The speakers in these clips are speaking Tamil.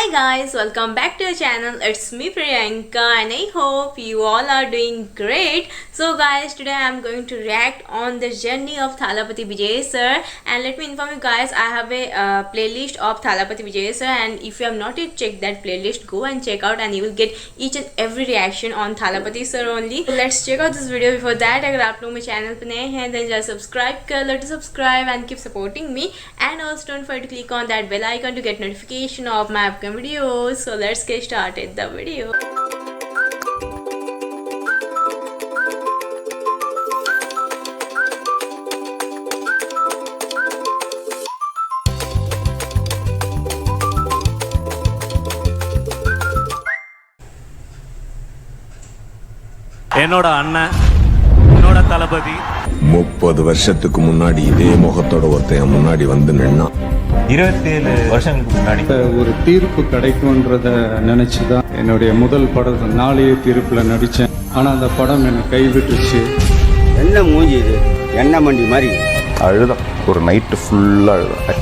Hi guys, welcome back to our channel. It's me Priyanka and I hope you all are doing great. So guys, today I am going to react on the journey of Thalapathy Vijay sir, and let me inform you guys, I have a playlist of Thalapathy Vijay sir, and if you have not yet checked that playlist, go and check out and you will get each and every reaction on Thalapathy sir only. So let's check out this video. Before that, अगर आप लोग मेरे चैनल पे नए हैं then just subscribe and keep supporting me, and also don't forget to click on that bell icon to get notification of my upcoming videos. So let's get started the video. என்னோட அண்ணன் என்னோட தளபதி 30 வருஷத்துக்கு முன்னாடி இதே முகத்தோட ஒருத்தன் முன்னாடி வந்து நின்னா 27 வருஷங்களுக்கு முன்னாடி ஒரு தீர்ப்பு கிடைக்கும்ன்றத நினைச்சுதான் என்னுடைய முதல் படத்தை நாளைய தீர்ப்புல நடிச்சேன். ஆனா அந்த படம் என்னை கைவிட்டுருச்சு. என்ன மூஞ்சி இது, என்ன மண்டி மாதிரி அழுதான். ஒரு நைட்டு ஃபுல்லாக அழுதான்.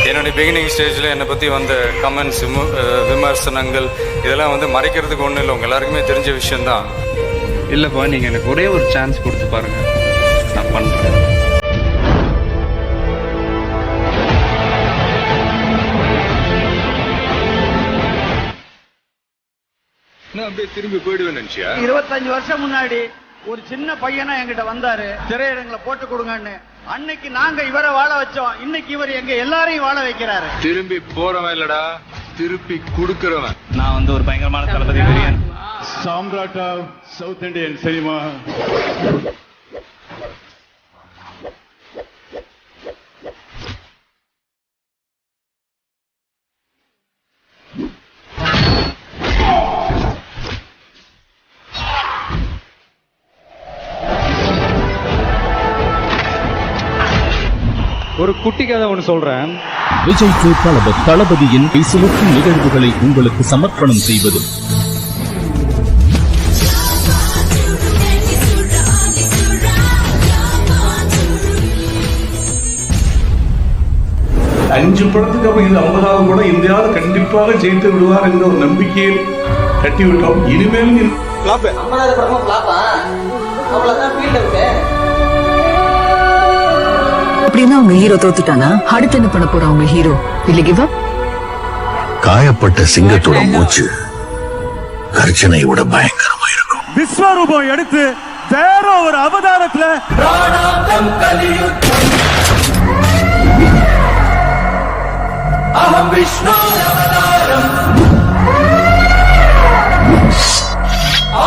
என்னுடைய பிகினிங் ஸ்டேஜில் என்னை பற்றி வந்த கமெண்ட்ஸ், விமர்சனங்கள் இதெல்லாம் மறைக்கிறதுக்கு ஒன்றும் இல்லை, உங்கள் எல்லாருக்குமே தெரிஞ்ச விஷயந்தான். இல்லைப்பா, நீங்கள் எனக்கு ஒரே ஒரு சான்ஸ் கொடுத்து பாருங்கள், நான் பண்ணுறேன். நான் அப்படியே திரும்பி போயிடுவேன் நினச்சியா? 25 வருஷம் முன்னாடி ஒரு சின்ன பையனா என்கிட்ட வந்தாரு, திரையிடங்களை போட்டு கொடுங்கன்னு. அன்னைக்கு நாங்க இவரை வாழ வச்சோம், இன்னைக்கு இவர் எங்க எல்லாரையும் வாழ வைக்கிறாரு. திரும்பி போறவன் இல்லடா, திருப்பி கொடுக்கறவன். நான் ஒரு பயங்கரமான தளபதி பிரியன். Samrat of south Indian cinema. ஒரு குட்டி கதை ஒன்று சொல்றேன். விஜய் தளபதியின் பேசும் நிகழ்வுகளை உங்களுக்கு சமர்ப்பணம் செய்வது. அஞ்சு படத்துக்கு அப்புறம் இது 50வது கூட இந்தியாவில் கண்டிப்பாக ஜெயித்து விடுவார் என்ற ஒரு நம்பிக்கையை கட்டிவிட்டோம். இனிமேல் அப்படின்னா அவங்க ஹீரோ தோத்துட்டானா? அடுத்து என்ன பண்ண போறான் அவங்க ஹீரோ? இல்ல கிவ் அப். காயப்பட்ட சிங்கத்தோட மூச்சு கர்ஜனை விட பயங்கரமா இருக்கும். விஸ்வரூபம் எடுத்து வேற ஒரு அவதாரத்துல விஷ்ணு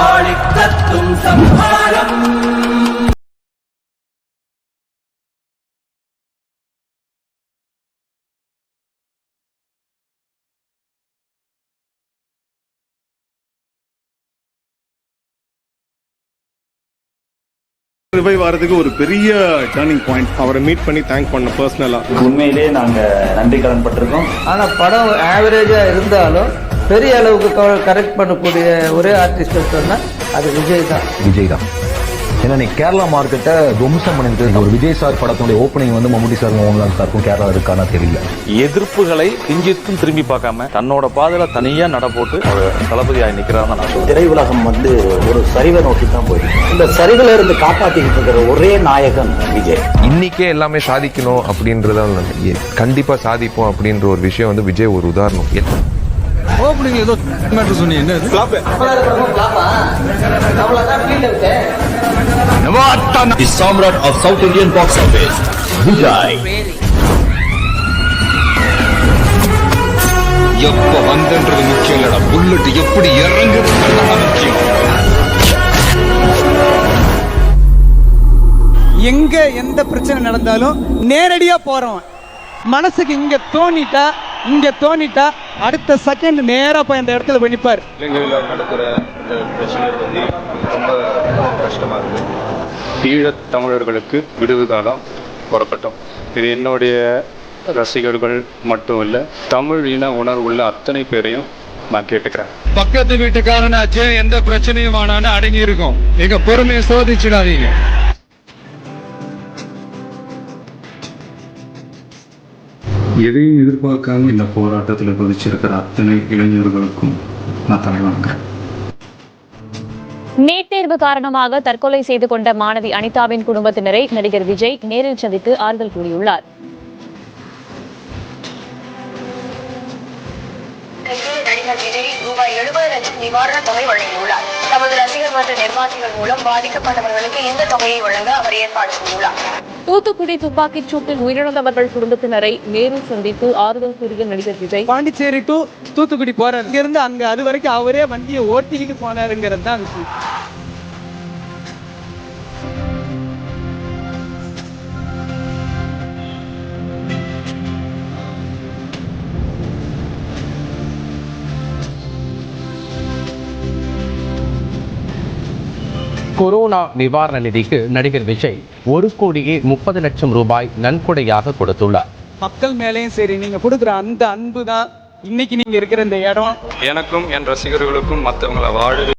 ஆழிக்கத்தும் சம்ஹாரம். ரிவைவ் ஆகிறதுக்கு ஒரு பெரிய டர்னிங் பாயிண்ட். அவரை மீட் பண்ணி தேங்க் பண்ண பர்சனலா உண்மையிலே நாங்கள் நன்றி கடன் பட்டிருக்கோம். ஆனா படம் ஆவரேஜா இருந்தாலும் பெரிய அளவுக்கு கரெக்ட் பண்ணக்கூடிய ஒரே ஆர்டிஸ்ட் சொன்னா அது விஜய் தான். ஏன்னா நீ கேரளா மார்க்கெட்டை துவம்சம் பண்ணிட்டு ஒரு விஜய் சார் படத்தினுடைய ஓப்பனிங் மம்முட்டி சார் மோகன்லால் சாருக்கும் கேரளா இருக்கானா தெரியல. எதிர்ப்புகளை கிஞ்சித்தும் திரும்பி பார்க்காம தன்னோட பாதையில தனியா நட போட்டு தளபதியாக நிற்கிறான்னு நான் சொல்றேன். திரையுலகம் ஒரு சரிவை நோக்கி தான் போயிருக்கு. இந்த சரிவுல இருந்து காப்பாற்றிக்கிட்டு இருக்கிற ஒரே நாயகன் விஜய். இன்னைக்கே எல்லாமே சாதிக்கணும் அப்படின்றத கண்டிப்பா சாதிப்போம் அப்படின்ற ஒரு விஷயம் விஜய் ஒரு உதாரணம். ஓப்பனிங் ஏதோ மேட்டர் சொன்னீங்க, என்ன இது? The Samrat of South Indian box office, Vijay. எப்ப வந்தன்றது முக்கியம் இல்லடா, புல்லட் எப்படி இறங்குறது முக்கியம். எங்க எந்த பிரச்சனை நடந்தாலும் நேரடியா போறோம். மனசுக்கு இங்க தோணிட்டா அடுத்த செகண்ட் நேரா போய் அந்த இடத்துல போய் நிப்பார். இலங்கையில் நடக்கிற இந்த பிரச்சனை பற்றி ரொம்ப கஷ்டமா இருக்கு. ஈழத் தமிழர்களுக்கு விடுவு காலம் புறப்பட்டோம். இது என்னுடைய ரசிகர்கள் மட்டும் இல்லை, தமிழ் இன உணர்வுள்ள அத்தனை பேரையும் நான் கேட்டுக்கிறேன். பக்கத்து வீட்டுக்காரனாச்சு எந்த பிரச்சனையும் ஆனான்னு அடங்கி இருக்கும். எங்க பொறுமையை சோதிச்சிடாதீங்க. எதையும் எதிர்பார்க்காம இந்த போராட்டத்தில் குதிச்சிருக்கிற அத்தனை இளைஞர்களுக்கும் நான் தலைவணங்குறேன். நீட் தேர்வு காரணமாக தற்கொலை செய்து கொண்ட மாணவி அனிதாவின் குடும்பத்தினரை நடிகர் விஜய் நேரில் சந்தித்து ஆறுதல் கூறியுள்ளார். நடிகர் விஜய் ரூபாய் 70 லட்சம் நிவாரண தொகை வழங்கியுள்ளார். தமது ரசிகர் மன்ற நிர்வாகிகள் மூலம் பாதிக்கப்பட்டவர்களுக்கு இந்த தொகையை வழங்க அவர் ஏற்பாடு செய்துள்ளார். தூத்துக்குடி துப்பாக்கிச் சூட்டில் உயிரிழந்தவர்கள் குடும்பத்தினரை நேரில் சந்தித்து ஆறுதல் கூறிய நடிகர் விஜய் பாண்டிச்சேரி டு தூத்துக்குடி போறாரு. இங்கிருந்து அங்க அது வரைக்கும் அவரே வண்டியை ஓட்டிக்கிட்டு போனாருங்கிறது தான் விஷயம். கொரோனா நிவாரண நிதிக்கு நடிகர் விஜய் 1,30,00,000 ரூபாய் நன்கொடையாக கொடுத்துள்ளார். மக்கள் மேலேயும் சரி, நீங்க கொடுக்குற அந்த அன்பு தான் இன்னைக்கு நீங்க இருக்கிற இந்த இடம். எனக்கும் என் ரசிகர்களுக்கும் மற்றவங்களை வாழ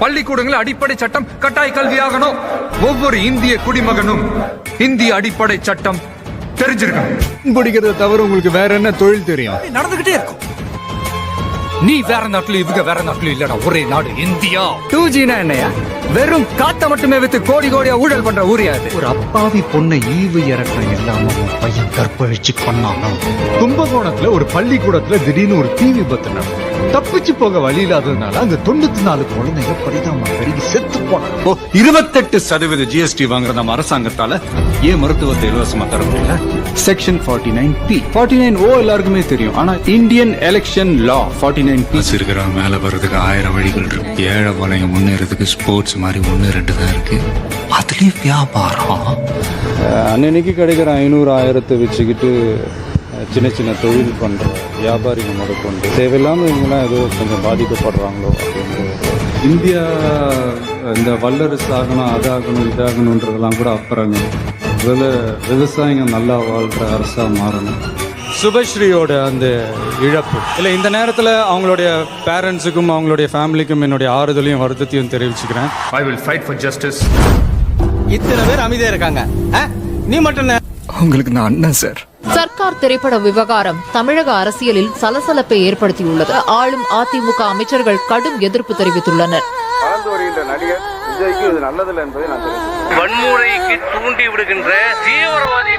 பள்ளிக்கூடங்களில் அடிப்படை சட்டம் கட்டாய கல்வியாகணும். ஒவ்வொரு இந்திய குடிமகனும் இந்திய அடிப்படை சட்டம் தெரிஞ்சிருக்கணும். பிடிக்கிறத தவிர உங்களுக்கு வேற என்ன தொழில் தெரியும்? நடந்துகிட்டே இருக்கும். நீ வேற நாட்டுல இவங்க வேற நாட்டுல இல்லடா, ஒரே நாடு இந்தியா. 2G என்னையா? வெறும் காத்த மட்டுமே வித்து கோடி கோடியா ஊழல் பண்ற ஊரியா இது? ஒரு அப்பாவி பொண்ணை ஈவு இறக்கம் இல்லாம பையன் கற்பழிச்சு கொண்டாங்க. கும்பகோணத்துல ஒரு பள்ளிக்கூடத்துல திடீர்னு ஒரு தீ விபத்து நடக்கும். தப்பிச்சு போக வழி இல்லாததுனால அங்க 94 குழந்தைங்க பரிதாபமா பெருகி செத்து போனாங்க. 28% GST வாங்குற நம்ம அரசாங்கத்தால ஏன் மருத்துவத்தை இலவசமா தர முடியல? செக்ஷன் 49P 49O எல்லாருக்குமே தெரியும். ஆனா இந்தியன் எலெக்ஷன் லா 49P இருக்கிற மேல வர்றதுக்கு 1000 வழிகள் இருக்கு. ஏழை வளையம் முன்னேறதுக்கு ஸ்போர்ட்ஸ் மாதிரி 1-2 தான் இருக்கு. அதுலயும் வியாபாரம் அன்னைக்கு கிடைக்கிற 500-1000 வச்சுக்கிட்டு சின்ன சின்ன தொழில் பண்ணுற வியாபாரிகள் முதற்கொண்டு தேவையில்லாமல் இவங்களாம் ஏதோ கொஞ்சம் பாதிக்கப்படுறாங்களோ அப்படின்னு. இந்தியா இந்த வல்லரசு ஆகணும், அதாகணும், இதாகணுன்றதெல்லாம் கூட அப்புறங்க. அதில் விவசாயிங்க நல்லா வாழ்கிற அரசாக மாறணும். சுபஸ்ரீயோட அந்த இழப்பு இல்லை, இந்த நேரத்தில் அவங்களுடைய பேரண்ட்ஸுக்கும் அவங்களுடைய ஃபேமிலிக்கும் என்னுடைய ஆறுதலையும் வருத்தத்தையும் தெரிவிச்சுக்கிறேன். I will fight for justice. இத்தனை பேர் அமைதியா இருக்காங்க, நீ மட்டும் உங்களுக்கு நான் அண்ணன் சார். சர்க்கார் திரைப்பட விவகாரம் தமிழக அரசியலில் சலசலப்பை ஏற்படுத்தியுள்ளது. ஆளும் அதிமுக அமைச்சர்கள் கடும் எதிர்ப்பு தெரிவித்துள்ளனர். நடிகர் விஜய்க்கு இது நல்லதில்லை என்பதை நான் வன்முறைக்கு தூண்டி விடுகின்ற தீவிரவாதி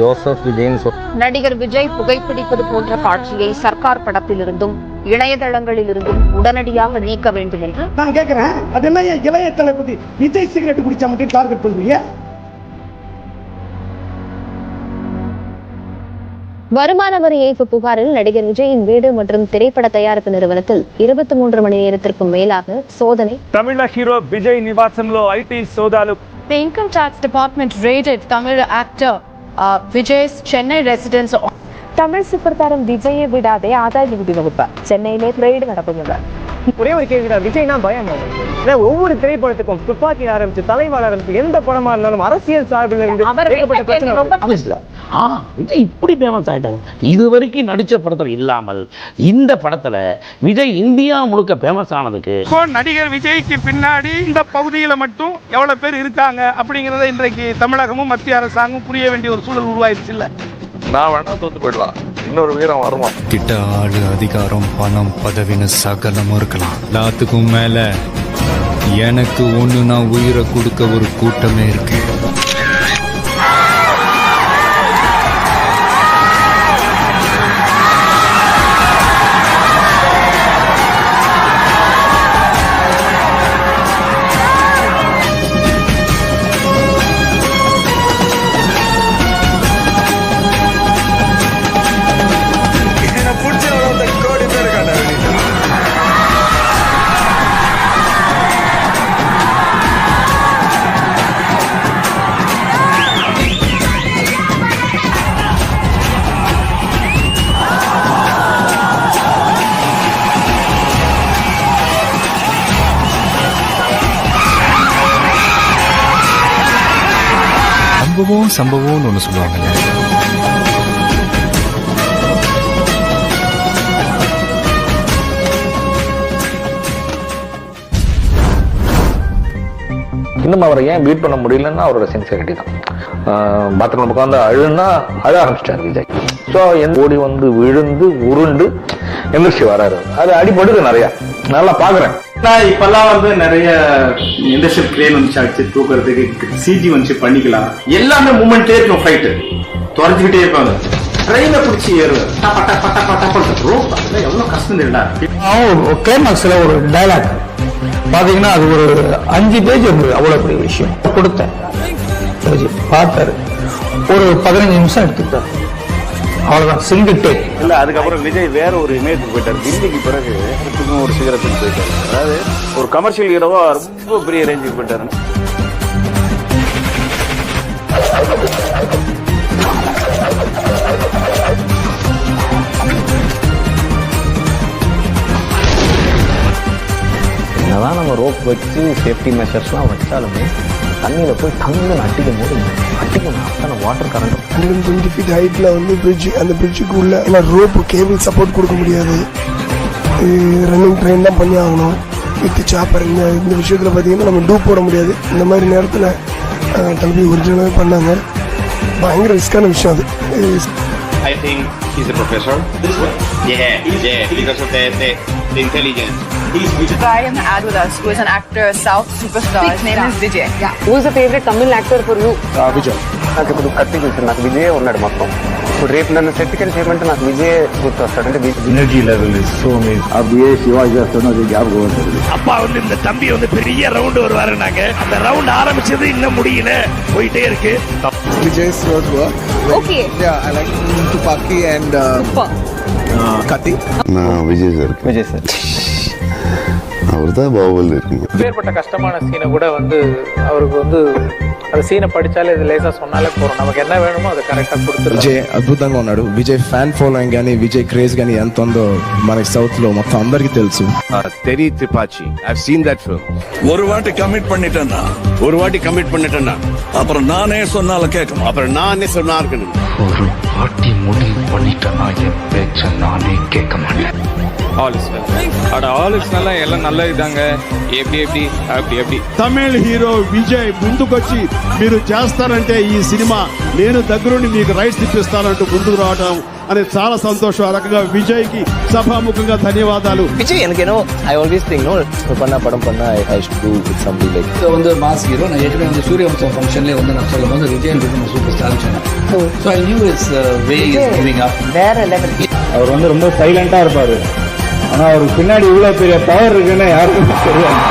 ஜோசப் விஜயன் நடிகர் விஜய் புகைப்பிடிப்பது போன்ற காட்சியை சர்க்கார் படத்திலிருந்தும் இணையதளங்களிலிருந்தும் உடனடியாக நீக்க வேண்டும் என்று நான் கேட்கிறேன். அதெல்லாம் இளைய தளபதி விஜய் சிகரெட் குடிச்சா மட்டும் டார்கெட் பண்ணுவீங்க? வருமான வரி ஏய்ப்பு புகாரில் நடிகர் விஜயின் வீடு மற்றும் திரைப்பட தயாரிப்பு நிறுவனத்தில் 23 மணி நேரத்திற்கும் மேலாக சோதனை. తమిళ హీరో విజయ్ నివాసంలో ఐటీ సోదాలు. The Income Tax Department raided Tamil actor Vijay's Chennai residence. Tamil super தாரம் விஜயை விடாதே ஆதாய நிகுதி வகுப்பு. சென்னையிலே ரெய்டு நடக்குது. ஒரே ஒரு கேள்விடா, விஜய்னா பயம். ஒவ்வொரு திரைப்படத்துக்கும் துப்பாக்கி ஆரம்பிச்சு தலைவாழ ஆரம்பிச்சு எந்த படமா இருந்தாலும் அரசியல் சார்பில் இருந்து விஜய் இப்படி ஃபேமஸ் ஆயிட்டாங்க. இது வரைக்கும் நடிச்ச படத்துல இல்லாமல் இந்த படத்துல விஜய் இந்தியா முழுக்க ஃபேமஸ் ஆனதுக்கு நடிகர் விஜய்க்கு பின்னாடி இந்த பகுதியில மட்டும் எவ்வளவு பேர் இருக்காங்க அப்படிங்கறத இன்றைக்கு தமிழகமும் மத்திய அரசாங்கம் புரிய வேண்டிய ஒரு சூழல் உருவாயிருச்சு. இல்ல நான் வேணா தோத்து போயிடலாம், இன்னொரு வீரம் வருவான். கிட்ட ஆளு, அதிகாரம், பணம், பதவின்னு சகலமும் இருக்கலாம். எல்லாத்துக்கும் மேல எனக்கு ஒண்ணு நான் உயிரை கொடுக்க ஒரு கூட்டமே இருக்கு. சம்பவம்னு ஒன்று சொல்லுவாங்கல்ல. இன்னும் அவரை ஏன் பீட் பண்ண முடியலன்னா அவரோட சின்சியரிட்டி தான். பாத்ரூம் உட்காந்து அழுன்னா அழ ஆரம்பிச்சிட்டார் விஜய். ஸோ ஓடி வந்து விழுந்து உருண்டு எந்திரிச்சு வராரு. அது அடிபடுது நிறையா, நல்லா பாக்குறேன். இப்பெல்லாம் வந்து நிறைய இண்டஸ்ட்ரியல் கிரேன் வந்துச்சு, அடிச்சு தூக்குறதுக்கு சிஜி வந்துச்சு, பண்ணிக்கலாம். எல்லாமே மூமெண்ட்லேயே இருக்கும். ஃபைட்டு தொலைஞ்சுக்கிட்டே இருப்பாங்க. ட்ரெயினை பிடிச்சி ஏறுவார். எவ்வளவு கஷ்டம் தெரியல. கிளைமாக்ஸ்ல ஒரு டைலாக் பாத்தீங்கன்னா அது ஒரு 5 பேஜ் இருந்தது. அவ்வளவு பெரிய விஷயம் கொடுத்தேன். பார்த்தாரு, ஒரு 15 நிமிஷம் எடுத்துக்கிட்டார். அவ்வளவுதான், சிங்கிள் டேக். இல்ல அதுக்கப்புறம் விஜய் வேற ஒரு இமேஜ் போயிட்டார். ஹிந்திக்கு பிறகு ஒரு சிகரத்துக்கு போயிட்டார். அதாவது ஒரு கமர்ஷியல் ஹீரோவா ரொம்ப பெரிய ரேஞ்சுக்கு போயிட்டாரு. என்னதான் நம்ம ரோப் வச்சு சேஃப்டி மெஷர்ஸ்லாம் வச்சாலுமே தண்ணியில் போய் டங்குன்னு அடிக்கும் போது அடிக்கணும். அத்தனை வாட்டர் கரண்ட் 120 feet ஹைட்டில் வந்து பிரிட்ஜ், அந்த பிரிட்ஜுக்கு உள்ள எல்லாம் ரோப்பு கேபிள் சப்போர்ட் கொடுக்க முடியாது. ரன்னிங் ட்ரெயின் தான் பண்ணி ஆகணும். வித் சாப்பர் இந்த விஷயத்தில் பார்த்தீங்கன்னா நம்ம டூப் போட முடியாது. இந்த மாதிரி நேரத்தில் தம்பி ஒரிஜினலாகவே பண்ணாங்க. பயங்கர ரிஸ்கான விஷயம் அது. I think he's a professor. Yeah, because of the intelligence. Try and add with us, who is an actor, South superstar. His name is Vijay. Yeah. Who is the favorite Tamil actor for you? Vijay. నాకు ఇప్పుడు కత్తి కూర్చుని నాకు విజయ్ ఉన్నాడు మొత్తం. ఇప్పుడు రేపు నన్ను సెట్కి చేయమంటే నాకు విజయ్ గుర్తొస్తాడంటే energy level is so amazing. அப்படியே சிவாஜி சொன்னது ஞாபகம் வருது. அப்பா வந்து இந்த தம்பி வந்து பெரிய ரவுண்ட் வருவாருனாங்க. அந்த ரவுண்ட் ஆரம்பிச்சது இன்னும் முடியல, போயிட்டே இருக்கு. Vijay's work. Okay. Yeah, I like Tupaki and Kati. Vijay sir. Vijay sir அவர் தான் பாவல் இருக்குங்க. வேறுபட்ட கஷ்டமான சீனை கூட வந்து அவருக்கு வந்து அந்த సీన్ படிచాலே ఇది లేసా சொன்னாலே போறோம். நமக்கு என்ன వేணுమో అది కరెక్టా கொடுத்துరు. విజయ్ అద్భుతంగా ఉన్నాడు. విజయ్ ఫ్యాన్ ఫాలోయింగ్ కానీ విజయ్ క్రేజ్ కానీ ఎంత ఉందో మనకి సౌత్ లో మొత్తం అందరికీ తెలుసు. தெரி திரிபாச்சி, I've seen that film. ஒரு வாட்டி கமிட் பண்ணிட்டேன்னா அப்புறம் நானே சொன்னாலும் கேட்கணும். அப்புறம் நானே சொன்னா இருக்கணும். ஒரு வாட்டி முடிவு பண்ணிட்டேன்னா என் பேச்ச நானே கேட்க மாட்டேன். All is well. அட ஆல் இஸ் நல்லா எல்லாம் நல்ல இதாங்க. எப்படி తమిళ హీరో విజయ్ ముందుకొచ్చి మీరు చేస్తారంటే ఈ సినిమా నేను దగ్గరుండి మీకు రైట్స్ ఇప్పిస్తానంటూ ముందుకు రావడం అనేది చాలా సంతోషం. ఆ రకంగా విజయ్ కి సభాముఖంగా ధన్యవాదాలు. விஜய் எனக்கு ஏனோ ஐ ஆல்வேஸ் திங்க் நோ பண்ண படம் பண்ண I should to something like. இது வந்து மாஸ் ஹீரோ. நான் ஏற்கனவே வந்து சூரியவம்சம் ஃபங்க்ஷன்லேயே வந்து நான் சொல்லும் போது விஜய் நம்ம சூப்பர் ஸ்டார் சொன்னேன். So I knew is way is giving up. வேற லெவல். அவர் வந்து ரொம்ப சைலண்டா இருப்பாரு. ஆனா அவருக்கு பின்னாடி இவ்வளவு பெரிய பவர் இருக்குன்னு யாருக்கும் தெரியாது.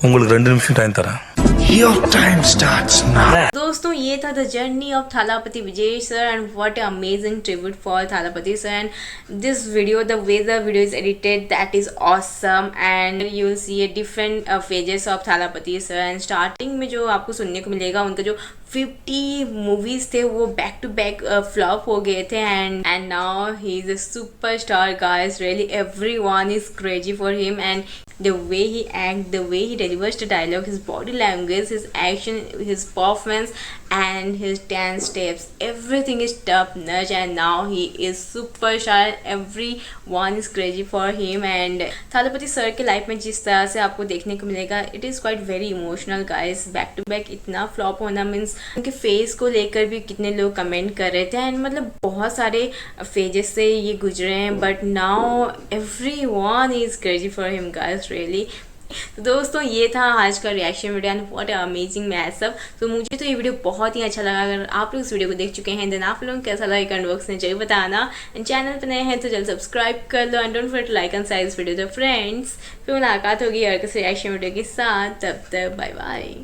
உங்களுக்கு 2 நிமிஷம் டைம் தரேன். Your time starts now. दोस्तों ये था the journey of Thalapathy Vijay sir and what amazing tribute for Thalapathy sir and this video the way the video is edited that is awesome and you will see a different phases of Thalapathy sir and starting में जो आपको सुनने को मिलेगा उनका जो 50 मूवीज थे वो बैक टू बैक फ्लॉप हो गए थे and now he is a superstar guys really everyone is crazy for him and the way he acts, the way he delivers the dialogue, his body language, his action, his performance and his dance steps, everything is top notch. And now he is superstar, everyone is crazy for him. And Thalapathy sir के लाइफ में जिस तरह से आपको देखने को मिलेगा, it is quite very emotional guys. Back to back इतना फ्लॉप होना मीन्स उनके फेस को लेकर भी कितने लोग कमेंट कर रहे थे. एंड मतलब बहुत सारे फेजेस से ये गुजरे हैं, but now everyone is crazy for him guys, really. तो दोस्तों ये था आज का reaction video and what amazing matchup. तो मुझे तो ये वीडियो बहुत ही अच्छा लगा. अगर आप लोग इस वीडियो को देख चुके हैं देन आप लोगों को कैसा लगा कमेंट बॉक्स में जरूर बताना. एंड चैनल पर नए हैं तो जल्द सब्सक्राइब कर लो and don't forget to like and share this video. तो फ्रेंड्स फिर मुलाकात होगी और किसी रिएक्शन वीडियो के साथ. तब तक बाय बाय.